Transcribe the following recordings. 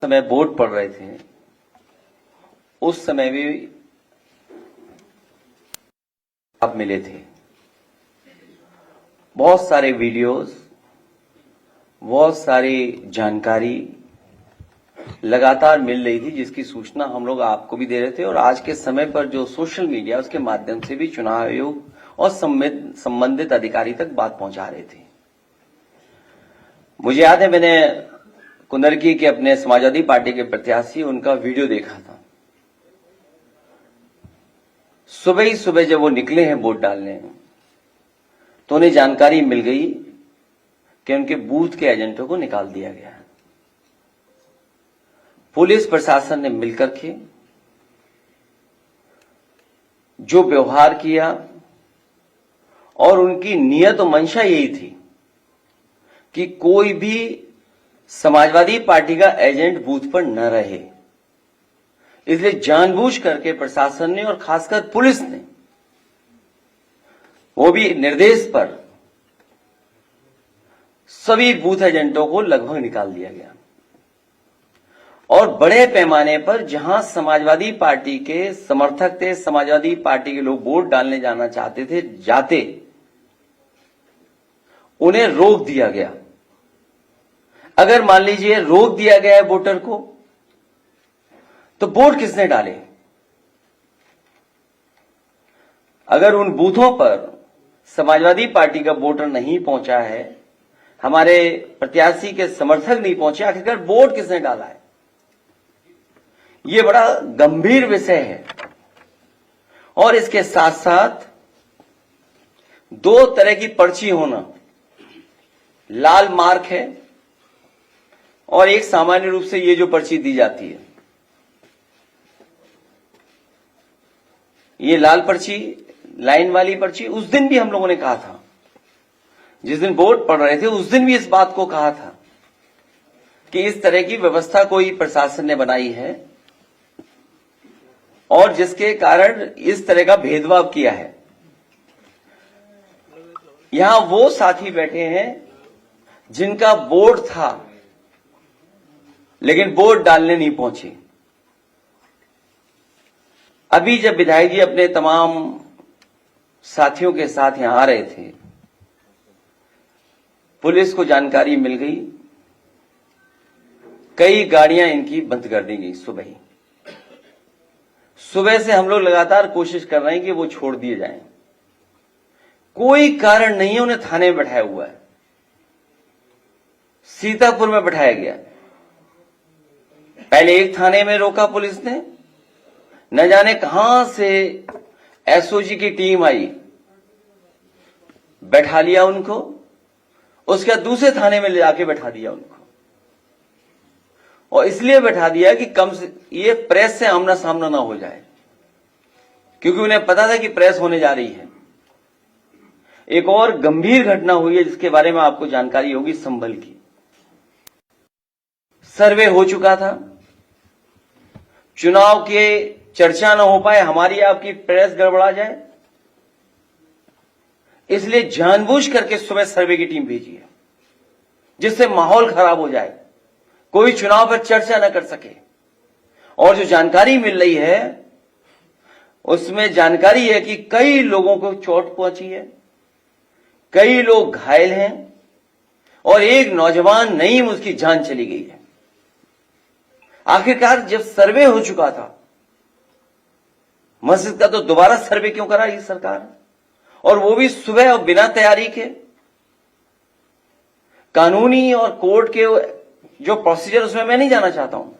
समय वोट पड़ रहे थे उस समय भी आप मिले थे। बहुत सारे वीडियोस, बहुत सारी जानकारी लगातार मिल रही थी, जिसकी सूचना हम लोग आपको भी दे रहे थे और आज के समय पर जो सोशल मीडिया उसके माध्यम से भी चुनाव आयोग और संबंधित अधिकारी तक बात पहुंचा रहे थे। मुझे याद है मैंने कुंदरकी के अपने समाजवादी पार्टी के प्रत्याशी उनका वीडियो देखा था। सुबह ही सुबह जब वो निकले हैं वोट डालने, तो उन्हें जानकारी मिल गई कि उनके बूथ के एजेंटों को निकाल दिया गया है। पुलिस प्रशासन ने मिलकर के जो व्यवहार किया और उनकी नियत और मंशा यही थी कि कोई भी समाजवादी पार्टी का एजेंट बूथ पर न रहे, इसलिए जानबूझ करके प्रशासन ने और खासकर पुलिस ने, वो भी निर्देश पर, सभी बूथ एजेंटों को लगभग निकाल दिया गया और बड़े पैमाने पर जहां समाजवादी पार्टी के समर्थक थे, समाजवादी पार्टी के लोग वोट डालने जाना चाहते थे, जाते उन्हें रोक दिया गया। अगर मान लीजिए रोक दिया गया है वोटर को, तो वोट किसने डाले? अगर उन बूथों पर समाजवादी पार्टी का वोटर नहीं पहुंचा है, हमारे प्रत्याशी के समर्थक नहीं पहुंचे, आखिरकार वोट किसने डाला है? यह बड़ा गंभीर विषय है। और इसके साथ साथ दो तरह की पर्ची होना, लाल मार्क है और एक सामान्य रूप से ये जो पर्ची दी जाती है, ये लाल पर्ची, लाइन वाली पर्ची। उस दिन भी हम लोगों ने कहा था, जिस दिन वोट पड़ रहे थे उस दिन भी इस बात को कहा था कि इस तरह की व्यवस्था कोई प्रशासन ने बनाई है और जिसके कारण इस तरह का भेदभाव किया है। यहां वो साथी बैठे हैं जिनका वोट था लेकिन वोट डालने नहीं पहुंचे। अभी जब विधायक जी अपने तमाम साथियों के साथ यहां आ रहे थे, पुलिस को जानकारी मिल गई, कई गाड़ियां इनकी बंद कर दी गई। सुबह से हम लोग लगातार कोशिश कर रहे हैं कि वो छोड़ दिए जाएं। कोई कारण नहीं है, उन्हें थाने में बैठाया हुआ है, सीतापुर में बैठाया गया। पहले एक थाने में रोका पुलिस ने, न जाने कहां से एसओजी की टीम आई, बैठा लिया उनको, उसके बाद दूसरे थाने में ले जाके बैठा दिया उनको। और इसलिए बैठा दिया कि कम से ये प्रेस से आमना सामना ना हो जाए, क्योंकि उन्हें पता था कि प्रेस होने जा रही है। एक और गंभीर घटना हुई है जिसके बारे में आपको जानकारी होगी, संभल की। सर्वे हो चुका था, चुनाव के चर्चा न हो पाए, हमारी आपकी प्रेस गड़बड़ा जाए, इसलिए जानबूझ करके सुबह सर्वे की टीम भेजी है, जिससे माहौल खराब हो जाए, कोई चुनाव पर चर्चा न कर सके। और जो जानकारी मिल रही है उसमें जानकारी है कि कई लोगों को चोट पहुंची है, कई लोग घायल हैं और एक नौजवान नईम, उसकी जान चली गई है। आखिरकार जब सर्वे हो चुका था मस्जिद का, तो दोबारा सर्वे क्यों करा ये सरकार, और वो भी सुबह और बिना तैयारी के? कानूनी और कोर्ट के जो प्रोसीजर, उसमें मैं नहीं जाना चाहता हूं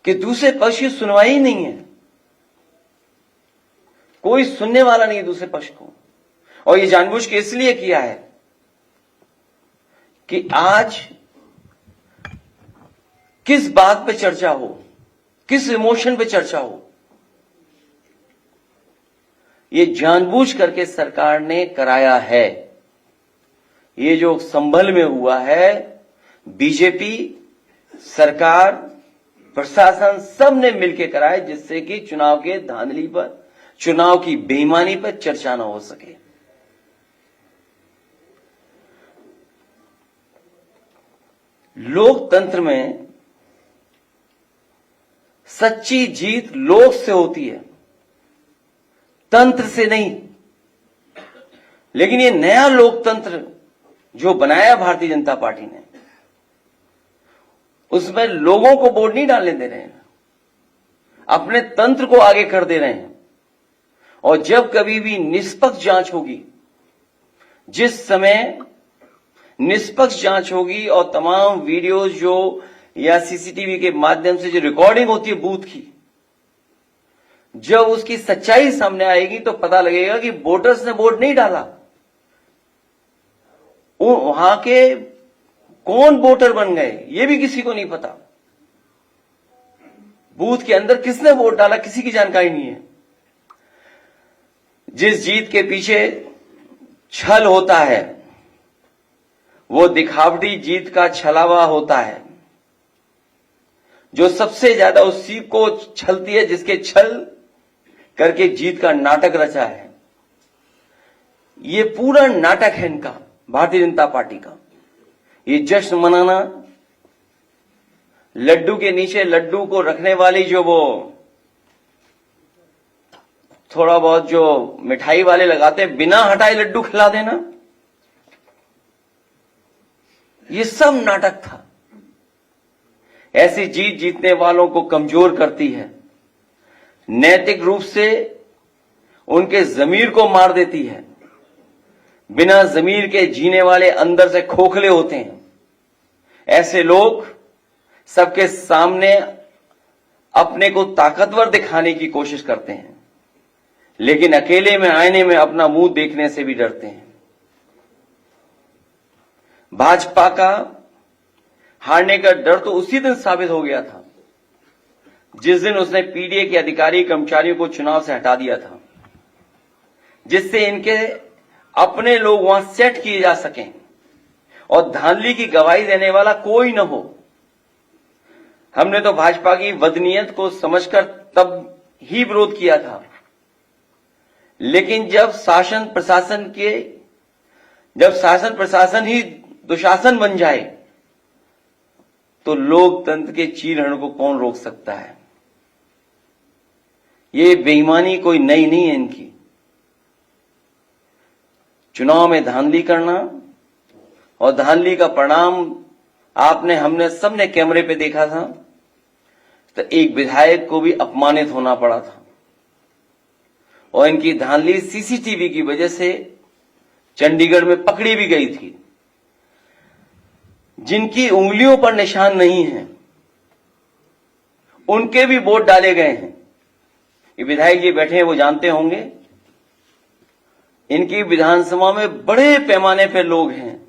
कि दूसरे पक्ष की सुनवाई ही नहीं है, कोई सुनने वाला नहीं है दूसरे पक्ष को। और ये जानबूझ के इसलिए किया है कि आज किस बात पे चर्चा हो, किस इमोशन पे चर्चा हो, ये जानबूझ करके सरकार ने कराया है। ये जो संभल में हुआ है, बीजेपी सरकार, प्रशासन, सब ने मिलकर कराया, जिससे कि चुनाव के धांधली पर, चुनाव की बेईमानी पर चर्चा न हो सके। लोकतंत्र में सच्ची जीत लोक से होती है, तंत्र से नहीं। लेकिन ये नया लोकतंत्र जो बनाया भारतीय जनता पार्टी ने, उसमें लोगों को वोट नहीं डालने दे रहे हैं, अपने तंत्र को आगे कर दे रहे हैं। और जब कभी भी निष्पक्ष जांच होगी, जिस समय निष्पक्ष जांच होगी और तमाम वीडियोज जो या सीसीटीवी के माध्यम से जो रिकॉर्डिंग होती है बूथ की, जब उसकी सच्चाई सामने आएगी तो पता लगेगा कि वोटर्स ने वोट नहीं डाला, वहां के कौन वोटर बन गए ये भी किसी को नहीं पता। बूथ के अंदर किसने वोट डाला किसी की जानकारी नहीं है। जिस जीत के पीछे छल होता है वो दिखावटी जीत का छलावा होता है। जो सबसे ज्यादा उस सीट को छलती है, जिसके छल करके जीत का नाटक रचा है। ये पूरा नाटक है इनका, भारतीय जनता पार्टी का। ये जश्न मनाना, लड्डू के नीचे लड्डू को रखने वाली जो वो थोड़ा बहुत जो मिठाई वाले लगाते हैं, बिना हटाए लड्डू खिला देना, ये सब नाटक था। ऐसी जीत जीतने वालों को कमजोर करती है, नैतिक रूप से उनके जमीर को मार देती है। बिना जमीर के जीने वाले अंदर से खोखले होते हैं। ऐसे लोग सबके सामने अपने को ताकतवर दिखाने की कोशिश करते हैं, लेकिन अकेले में आईने में अपना मुंह देखने से भी डरते हैं। भाजपा का हारने का डर तो उसी दिन साबित हो गया था जिस दिन उसने पीडीए के अधिकारी कर्मचारियों को चुनाव से हटा दिया था, जिससे इनके अपने लोग वहां सेट किए जा सकें और धांधली की गवाही देने वाला कोई न हो। हमने तो भाजपा की बदनीयत को समझकर तब ही विरोध किया था, लेकिन जब शासन प्रशासन ही दुशासन बन जाए तो लोकतंत्र के चीरहरण को कौन रोक सकता है। ये बेईमानी कोई नई नहीं है इनकी। चुनाव में धांधली करना और धांधली का परिणाम हमने सबने कैमरे पे देखा था। तो एक विधायक को भी अपमानित होना पड़ा था और इनकी धांधली सीसीटीवी की वजह से चंडीगढ़ में पकड़ी भी गई थी। जिनकी उंगलियों पर निशान नहीं है उनके भी वोट डाले गए हैं। ये विधायक जी बैठे हैं, वो जानते होंगे। इनकी विधानसभा में बड़े पैमाने पर लोग हैं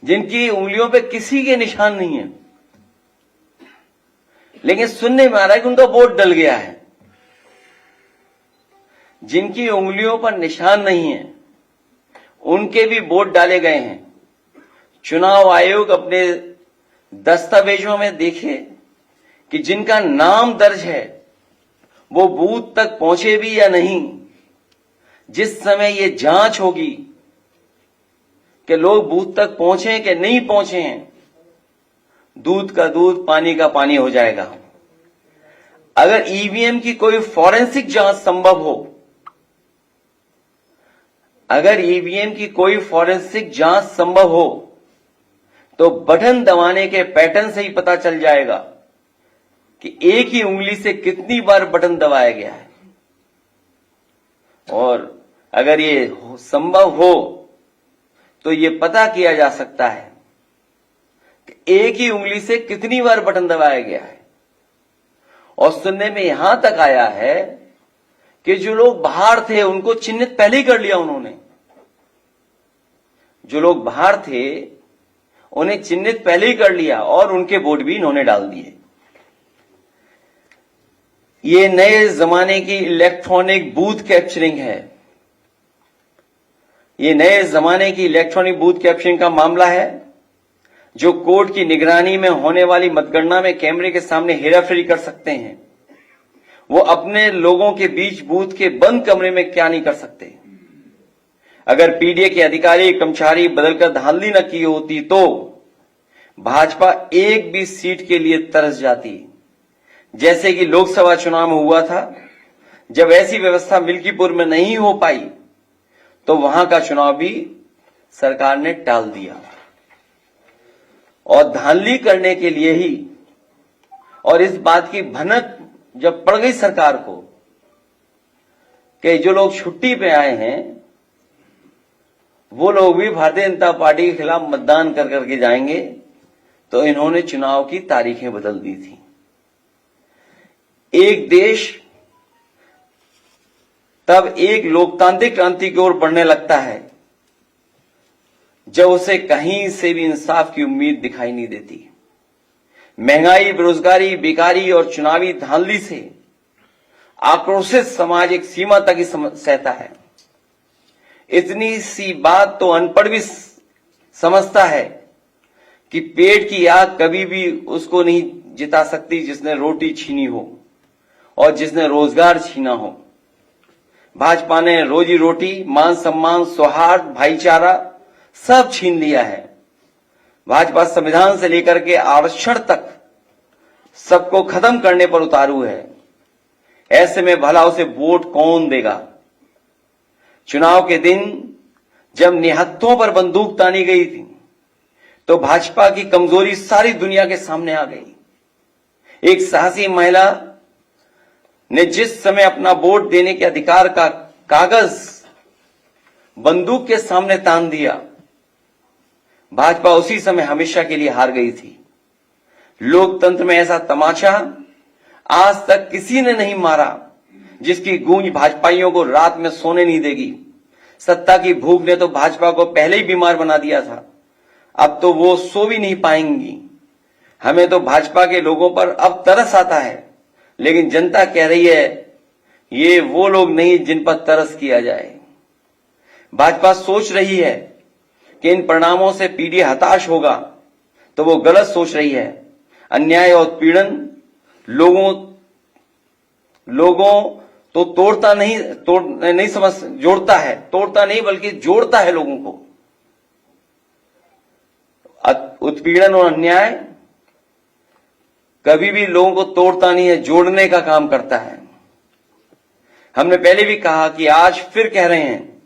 जिनकी उंगलियों पे किसी के निशान नहीं है, लेकिन सुनने में आ रहा है कि उनका वोट डल गया है। जिनकी उंगलियों पर निशान नहीं है उनके भी वोट डाले गए हैं। चुनाव आयोग अपने दस्तावेजों में देखे कि जिनका नाम दर्ज है वो बूथ तक पहुंचे भी या नहीं। जिस समय ये जांच होगी कि लोग बूथ तक पहुंचे कि नहीं पहुंचे हैं, दूध का दूध पानी का पानी हो जाएगा। अगर ईवीएम की कोई फॉरेंसिक जांच संभव हो, अगर ईवीएम की कोई फॉरेंसिक जांच संभव हो तो बटन दबाने के पैटर्न से ही पता चल जाएगा कि एक ही उंगली से कितनी बार बटन दबाया गया है। और अगर ये संभव हो तो ये पता किया जा सकता है कि एक ही उंगली से कितनी बार बटन दबाया गया है। और सुनने में यहां तक आया है कि जो लोग बाहर थे उनको चिन्हित पहले ही कर लिया उन्होंने। जो लोग बाहर थे उन्हें चिन्हित पहले ही कर लिया और उनके वोट भी इन्होंने डाल दिए। ये नए जमाने की इलेक्ट्रॉनिक बूथ कैप्चरिंग है। ये नए जमाने की इलेक्ट्रॉनिक बूथ कैप्चरिंग का मामला है जो कोर्ट की निगरानी में होने वाली मतगणना में कैमरे के सामने हेराफेरी कर सकते हैं। वो अपने लोगों के बीच बूथ के बंद कमरे में क्या नहीं कर सकते। अगर पीडीए के अधिकारी कर्मचारी बदलकर धांधली न की होती तो भाजपा एक भी सीट के लिए तरस जाती, जैसे कि लोकसभा चुनाव में हुआ था। जब ऐसी व्यवस्था मिल्कीपुर में नहीं हो पाई तो वहां का चुनाव भी सरकार ने टाल दिया और धांधली करने के लिए ही। और इस बात की भनक जब पड़ गई सरकार को कि जो लोग छुट्टी पे आए हैं वो लोग भी भारतीय जनता पार्टी के खिलाफ मतदान कर करके जाएंगे, तो इन्होंने चुनाव की तारीखें बदल दी थी। एक देश तब एक लोकतांत्रिक क्रांति की ओर बढ़ने लगता है जब उसे कहीं से भी इंसाफ की उम्मीद दिखाई नहीं देती। महंगाई, बेरोजगारी, बेकारी और चुनावी धांधली से आक्रोशित समाज एक सीमा तक ही सहता है। इतनी सी बात तो अनपढ़ भी समझता है कि पेट की आग कभी भी उसको नहीं जिता सकती जिसने रोटी छीनी हो और जिसने रोजगार छीना हो। भाजपा ने रोजी रोटी, मान सम्मान, सौहार्द, भाईचारा सब छीन लिया है। भाजपा संविधान से लेकर के आरक्षण तक सबको खत्म करने पर उतारू है। ऐसे में भला उसे वोट कौन देगा? चुनाव के दिन जब निहत्थों पर बंदूक तानी गई थी तो भाजपा की कमजोरी सारी दुनिया के सामने आ गई। एक साहसी महिला ने जिस समय अपना वोट देने के अधिकार का कागज बंदूक के सामने तान दिया, भाजपा उसी समय हमेशा के लिए हार गई थी। लोकतंत्र में ऐसा तमाचा आज तक किसी ने नहीं मारा जिसकी गूंज भाजपाइयों को रात में सोने नहीं देगी। सत्ता की भूख ने तो भाजपा को पहले ही बीमार बना दिया था, अब तो वो सो भी नहीं पाएंगी। हमें तो भाजपा के लोगों पर अब तरस आता है, लेकिन जनता कह रही है ये वो लोग नहीं जिन पर तरस किया जाए। भाजपा सोच रही है कि इन परिणामों से पीडीए हताश होगा, तो वो गलत सोच रही है। अन्याय और उत्पीड़न लोगों तो तोड़ता नहीं बल्कि जोड़ता है लोगों को। उत्पीड़न और अन्याय कभी भी लोगों को तोड़ता नहीं है, जोड़ने का काम करता है। हमने पहले भी कहा कि आज फिर कह रहे हैं,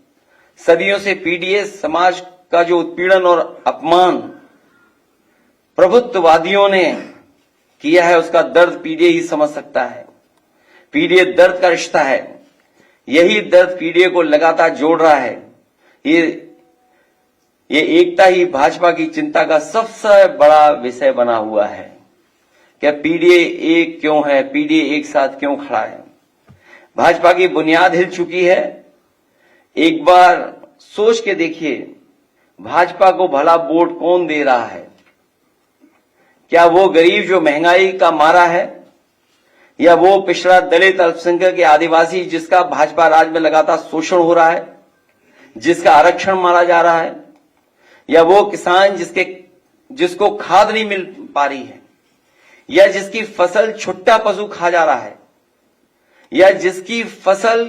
सदियों से पीडीए समाज का जो उत्पीड़न और अपमान प्रभुत्ववादियों ने किया है उसका दर्द पीडीए ही समझ सकता है। पीडीए दर्द का रिश्ता है, यही दर्द पीडीए को लगातार जोड़ रहा है। ये एकता ही भाजपा की चिंता का सबसे बड़ा विषय बना हुआ है। क्या पीडीए एक क्यों है? पीडीए एक साथ क्यों खड़ा है? भाजपा की बुनियाद हिल चुकी है। एक बार सोच के देखिए, भाजपा को भला वोट कौन दे रहा है? क्या वो गरीब जो महंगाई का मारा है, या वो पिछड़ा दलित, अल्पसंख्यक या आदिवासी जिसका भाजपा राज में लगातार शोषण हो रहा है, जिसका आरक्षण मारा जा रहा है, या वो किसान जिसको खाद नहीं मिल पा रही है, या जिसकी फसल छुट्टा पशु खा जा रहा है, या जिसकी फसल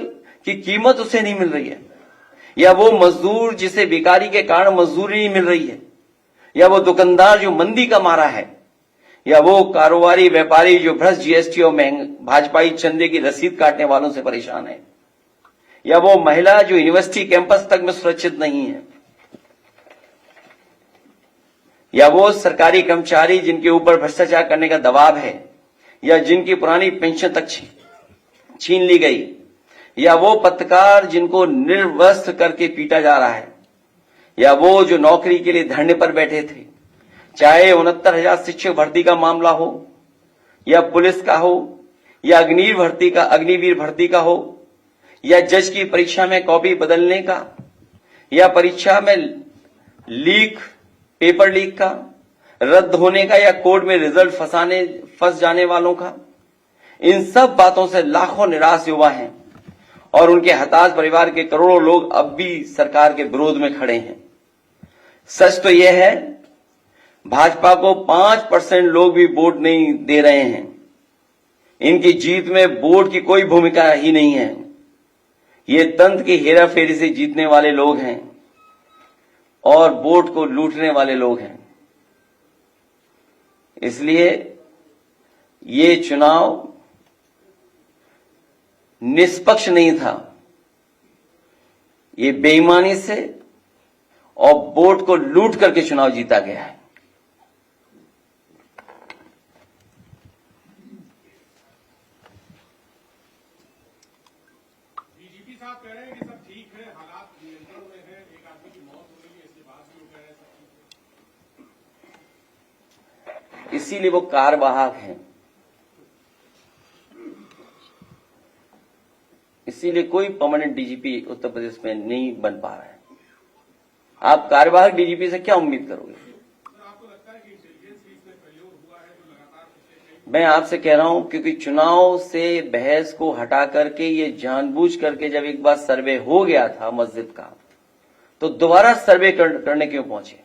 की कीमत उसे नहीं मिल रही है, या वो मजदूर जिसे बेकारी के कारण मजदूरी नहीं मिल रही है, या वो दुकानदार जो मंदी का मारा है, या वो कारोबारी व्यापारी जो भ्रष्ट जीएसटी और भाजपाई चंदे की रसीद काटने वालों से परेशान है, या वो महिला जो यूनिवर्सिटी कैंपस तक में सुरक्षित नहीं है, या वो सरकारी कर्मचारी जिनके ऊपर भ्रष्टाचार करने का दबाव है, या जिनकी पुरानी पेंशन तक छीन ली गई, या वो पत्रकार जिनको निर्वस्त्र करके पीटा जा रहा है, या वो जो नौकरी के लिए धरने पर बैठे थे, चाहे 69,000 शिक्षक भर्ती का मामला हो, या पुलिस का हो, या अग्निवीर भर्ती का हो, या जज की परीक्षा में कॉपी बदलने का, या परीक्षा में पेपर लीक का, रद्द होने का, या कोर्ट में रिजल्ट फंस जाने वालों का। इन सब बातों से लाखों निराश युवा हैं और उनके हताश परिवार के करोड़ों लोग अब भी सरकार के विरोध में खड़े हैं। सच तो यह है, भाजपा को 5% लोग भी वोट नहीं दे रहे हैं। इनकी जीत में वोट की कोई भूमिका ही नहीं है। ये तंत्र की हेराफेरी से जीतने वाले लोग हैं और वोट को लूटने वाले लोग हैं। इसलिए ये चुनाव निष्पक्ष नहीं था, ये बेईमानी से और वोट को लूट करके चुनाव जीता गया है। डीजीपी साहब कह रहे हैं कि सब ठीक है, हालात नियंत्रण में है, एक आदमी की मौत हो गई है, इसके बाद भी वो कह रहे हैं सब ठीक है। इसीलिए वो कार्यवाहक हैं, इसीलिए कोई परमानेंट डीजीपी उत्तर प्रदेश में नहीं बन पा रहा है। आप कार्यवाहक डीजीपी से क्या उम्मीद करोगे? आपको लगता है कि इंटेलिजेंस भी इसमें प्रयोग हुआ है जो लगातार? मैं आपसे कह रहा हूं, क्योंकि चुनाव से बहस को हटा करके ये जानबूझ करके जब एक बार सर्वे हो गया था मस्जिद का, तो दोबारा सर्वे करने क्यों पहुंचे?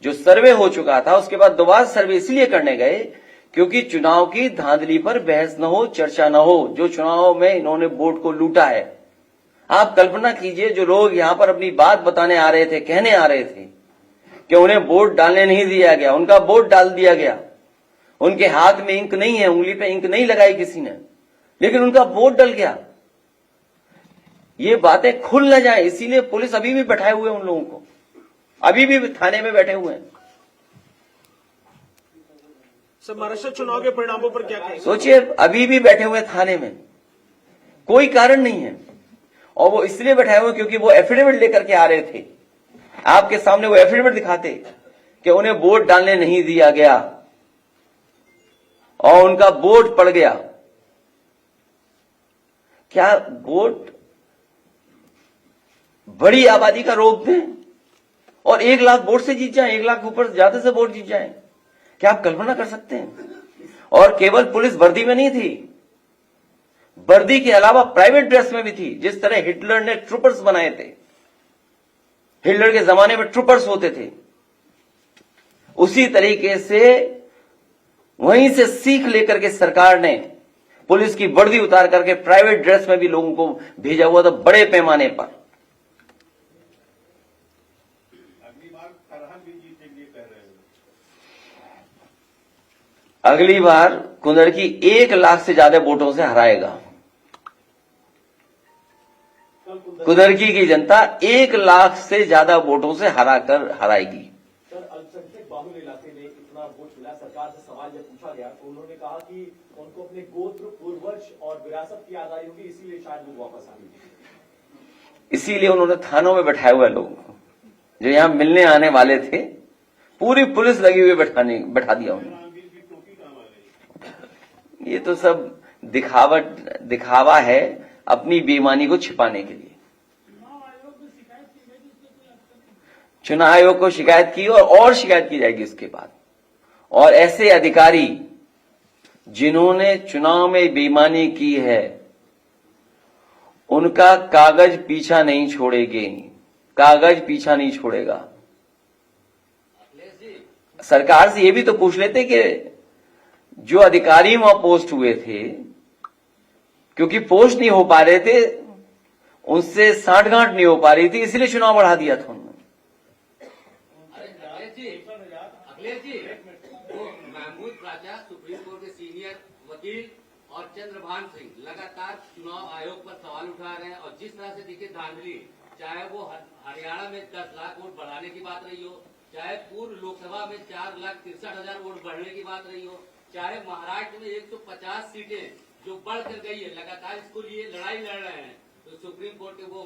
जो सर्वे हो चुका था उसके बाद दोबारा सर्वे इसलिए करने गए क्योंकि चुनाव की धांधली पर बहस न हो, चर्चा न हो। जो चुनाव में इन्होंने वोट को लूटा है, आप कल्पना कीजिए, जो लोग यहां पर अपनी बात बताने आ रहे थे, कहने आ रहे थे कि उन्हें वोट डालने नहीं दिया गया, उनका वोट डाल दिया गया, उनके हाथ में इंक नहीं है, उंगली पे इंक नहीं लगाई किसी ने, लेकिन उनका वोट डल गया। ये बातें खुल न जाए, इसीलिए पुलिस अभी भी बैठाए हुए उन लोगों को, अभी भी थाने में बैठे हुए हैं। सर, महाराष्ट्र चुनाव के परिणामों पर क्या कहेंगे? सोचिए, अभी भी बैठे हुए थाने में, कोई कारण नहीं है, और वो इसलिए बैठाए हुए क्योंकि वो एफिडेविट लेकर के आ रहे थे। आपके सामने वो एफिडेविट दिखाते कि उन्हें वोट डालने नहीं दिया गया और उनका वोट पड़ गया। क्या वोट बड़ी आबादी का रोक दें और 1 लाख वोट से जीत जाए, 1 लाख ऊपर ज्यादा से वोट जीत जाए? क्या आप कल्पना कर सकते हैं? और केवल पुलिस वर्दी में नहीं थी, वर्दी के अलावा प्राइवेट ड्रेस में भी थी। जिस तरह हिटलर ने ट्रूपर्स बनाए थे, हिटलर के जमाने में ट्रूपर्स होते थे, उसी तरीके से वहीं से सीख लेकर के सरकार ने पुलिस की वर्दी उतार करके प्राइवेट ड्रेस में भी लोगों को भेजा हुआ था, बड़े पैमाने पर। अगली बार करहल भी जीतेंगे कह रहे हैं। अगली बार कुंदरकी 1 लाख से ज्यादा वोटों से हराएगा। कुंदरकी की जनता 1 लाख से ज्यादा वोटों से हराएगी। सर, अल्पसंख्यक बाहुल इलाके में इतना वोट मिला, सरकार से सवाल जब पूछा गया तो उन्होंने कहा कि उनको अपने गोत्र, पूर्वज और विरासत की याद आई होगी, इसीलिए शायद वो वापस आ गए। इसीलिए उन्होंने थानों में बैठाए हुए लोगों को, जो यहां मिलने आने वाले थे, पूरी पुलिस लगी हुई बैठा दिया उन्होंने। ये तो सब दिखावा है अपनी बेईमानी को छिपाने के लिए। चुनाव आयोग को शिकायत की और शिकायत की जाएगी इसके बाद। और ऐसे अधिकारी जिन्होंने चुनाव में बेईमानी की है, उनका कागज पीछा नहीं छोड़ेगी, कागज पीछा नहीं छोड़ेगा। सरकार से ये भी तो पूछ लेते कि जो अधिकारी वहां पोस्ट हुए थे, क्योंकि पोस्ट नहीं हो पा रहे थे, उनसे साठगांठ नहीं हो पा रही थी, इसलिए चुनाव बढ़ा दिया था उन्होंने। अखिलेश जी, वो महमूद राजा, सुप्रीम कोर्ट के सीनियर वकील और चंद्रभान सिंह लगातार चुनाव आयोग पर सवाल उठा रहे हैं, और जिस तरह से देखिए धांधली, चाहे वो हरियाणा में 10 लाख वोट बढ़ाने की बात रही हो, चाहे पूर्व लोकसभा में 4,63,000 वोट बढ़ने की बात रही हो, चाहे महाराष्ट्र में 150 सीटें जो बढ़कर गई है, लगातार इसको लिए लड़ाई लड़ रहे हैं। तो सुप्रीम कोर्ट के वो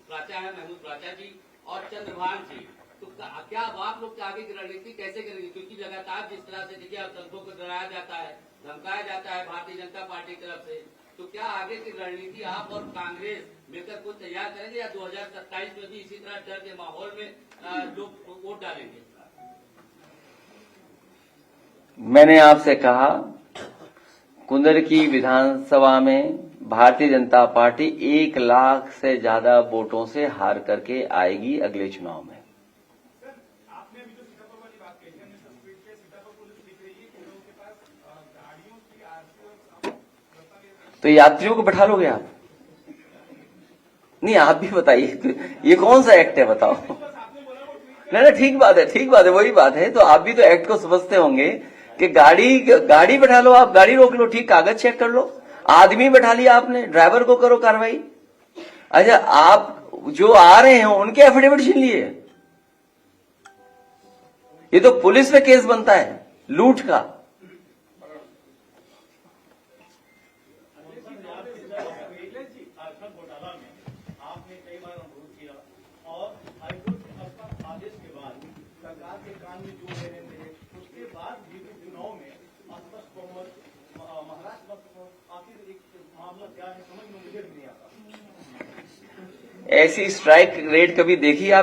प्राचा है, महमूद प्राचा जी और चंद्रभान जी, तो क्या आप लोग के आगे की रणनीति कैसे करेंगे? क्योंकि लगातार जिस तरह से देखिए दंगों को डराया जाता है, धमकाया जाता है भारतीय जनता पार्टी की तरफ से, तो क्या आगे की रणनीति आप और कांग्रेस मिलकर कुछ तैयार करेंगे, या 2027 में भी इसी तरह डर के माहौल में लोग वोट डालेंगे? मैंने आपसे कहा, कुंदरकी विधानसभा में भारतीय जनता पार्टी 1 लाख से ज्यादा वोटों से हार करके आएगी अगले चुनाव में। आपने अभी जो सीतापुर वाली बात कही है, सीतापुर पुलिस दिख रही है कि उनके पास गाड़ियों की आरसी और तो यात्रियों को बैठा लोगे आप? नहीं, आप भी बताइए ये कौन सा एक्ट है, बताओ। नहीं, ठीक बात है, वही बात है। तो आप भी तो एक्ट को समझते होंगे कि गाड़ी बैठा लो, आप गाड़ी रोक लो, ठीक, कागज चेक कर लो, आदमी बैठा लिया आपने, ड्राइवर को करो कार्रवाई। अच्छा, आप जो आ रहे हैं उनके एफिडेविट छीन लिए। ये तो पुलिस में केस बनता है लूट का। झारखंड घोटाला में आपने कई बार अनुरोध किया और हाईकोर्ट के आदेश के बाद सरकार के कान में जो मेरे थे, उसके बाद भी चुनाव में अस्पष्ट बहुमत महाराष्ट्र में आखिर एक मामला क्या है समझ में मुझे भी नहीं आता। ऐसी स्ट्राइक रेट कभी देखी आप?